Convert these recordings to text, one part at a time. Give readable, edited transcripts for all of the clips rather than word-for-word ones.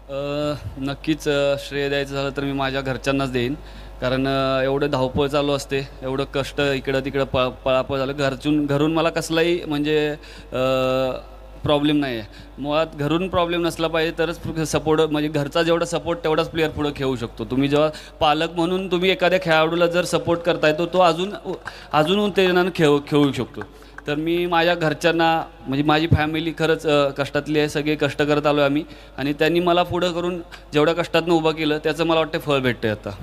नक्कीच श्रेय द्यायचं झालं तर मी माझ्या घरच्यांनाच देईन. कारण एवढं धावपळ चालू असते, एवढं कष्ट इकडं-तिकडं पळापळ झालं. घरून मला कसलाही म्हणजे प्रॉब्लेम नाही आहे. मुळात घरून प्रॉब्लेम नसला पाहिजे तरच सपोर्ट म्हणजे घरचा जेवढा सपोर्ट तेवढाच प्लेयर पुढं खेळू शकतो. तुम्ही जेव्हा पालक म्हणून तुम्ही एखाद्या खेळाडूला जर सपोर्ट करताय तो अजून उत्तेजनानं खेळू शकतो. तर मी माझ्या घरच्यांना म्हणजे माझी फॅमिली खरंच कष्टातली आहे, सगळे कष्ट करत आलो आम्ही आणि त्यांनी मला पुढं करून जेवढ्या कष्टातनं उभं केलं त्याचं मला वाटतं फळ भेटतंय आता.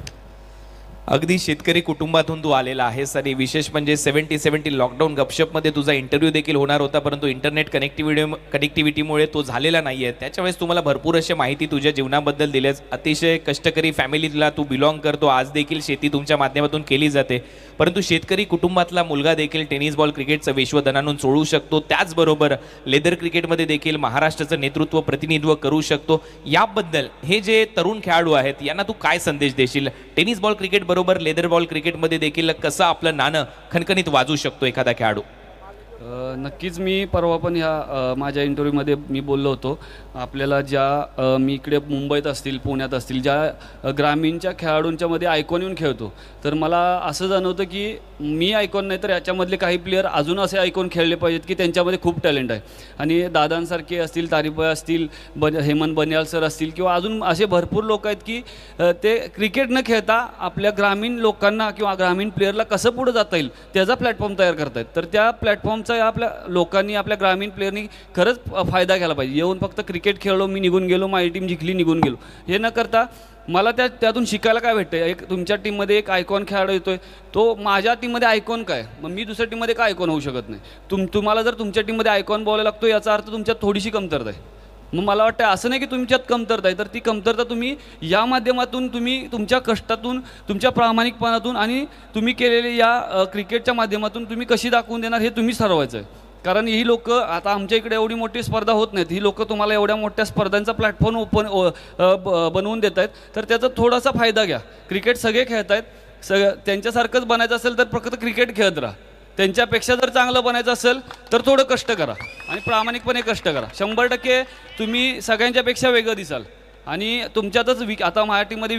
अगदी शेतकरी कुटुंबातून तू आलेला आहेस आणि विशेष म्हणजे 70-70 लॉकडाऊन गपशपमध्ये तुझा इंटरव्ह्यू देखील होणार होता, परंतु इंटरनेट कनेक्टिव्हिटीमुळे तो झालेला नाही आहे. त्याच्यावेळेस तुम्हाला भरपूर अशी माहिती तुझ्या जीवनाबद्दल दिल्यास. अतिशय कष्टकरी फॅमिलीला तू बिलॉंग करतो. आज देखील शेती तुमच्या माध्यमातून केली जाते, परंतु शेतकरी कुटुंबातला मुलगा देखील टेनिस बॉल क्रिकेटचं विश्वधनानून सोडू शकतो. त्याचबरोबर लेदर क्रिकेटमध्ये देखील महाराष्ट्राचं नेतृत्व प्रतिनिधित्व करू शकतो. याबद्दल हे जे तरुण खेळाडू आहेत यांना तू काय संदेश देशील? टेनिस बॉल क्रिकेट बरोबर लेदर बॉल क्रिकेटमध्ये देखील कसं आपलं नाणं खणखणीत वाजू शकतो एखादा खेळाडू? नक्कीच मी परवा पण ह्या माझ्या इंटरव्ह्यूमध्ये मी बोललो होतो. आपल्याला ज्या मी इकडे मुंबईत असतील, पुण्यात असतील, ज्या ग्रामीणच्या खेळाडूंच्यामध्ये आयकॉन येऊन खेळतो, तर मला असं जाणवतं की मी आयकॉन नाही तर याच्यामधले काही प्लेयर अजून असे आयकॉन खेळले पाहिजेत की त्यांच्यामध्ये खूप टॅलेंट आहे. आणि दादांसारखे असतील, तारीफळ असतील, हेमंत बनियाल सर असतील किंवा अजून असे भरपूर लोक आहेत की ते क्रिकेट न खेळता आपल्या ग्रामीण लोकांना किंवा ग्रामीण प्लेयरला कसं पुढं जाता येईल त्याचा प्लॅटफॉर्म तयार करतायत. तर त्या प्लॅटफॉर्मचा आपल्या लोकांनी, आपल्या ग्रामीण प्लेयरनी खरंच फायदा घ्यायला पाहिजे. येऊन फक्त क्रिकेट खेळलो, मी निघून गेलो, माझी टीम जिंकली, निघून गेलो, हे न करता मला त्यातून शिकायला काय भेटतं. एक तुमच्या टीममध्ये एक आयकॉन खेळाडू येतोय, तो माझ्या टीममध्ये आयकॉन काय, मग मी दुसऱ्या टीममध्ये काय आयकॉन होऊ शकत नाही. तुम्हाला जर तुमच्या टीममध्ये आयकॉन बोलायला लागतो याचा अर्थ तुमच्यात थोडीशी कमतरता आहे. मग मला वाटतं असं नाही की तुमच्यात कमतरता आहे, तर ती कमतरता तुम्ही या माध्यमातून, तुम्ही तुमच्या कष्टातून, तुमच्या प्रामाणिकपणातून आणि तुम्ही केलेले या क्रिकेटच्या माध्यमातून तुम्ही कशी दाखवून देणार हे तुम्ही ठरवायचं आहे. कारण ही लोक आता आमच्या इकडे एवढी मोठी स्पर्धा होत नाहीत, ही लोक तुम्हाला एवढ्या मोठ्या स्पर्धांचा प्लॅटफॉर्म बनवून देत आहेत, तर त्याचा थोडासा फायदा घ्या. क्रिकेट सगळे खेळत आहेत, त्यांच्यासारखंच बनायचं असेल तर फक्त क्रिकेट खेळत राहा. त्यांच्यापेक्षा जर चांगलं बनायचं असेल तर थोडं कष्ट करा आणि प्रामाणिकपणे कष्ट करा. 100% तुम्ही सगळ्यांच्यापेक्षा वेगळं दिसाल आणि तुमच्यातच आता माझ्या टीममध्ये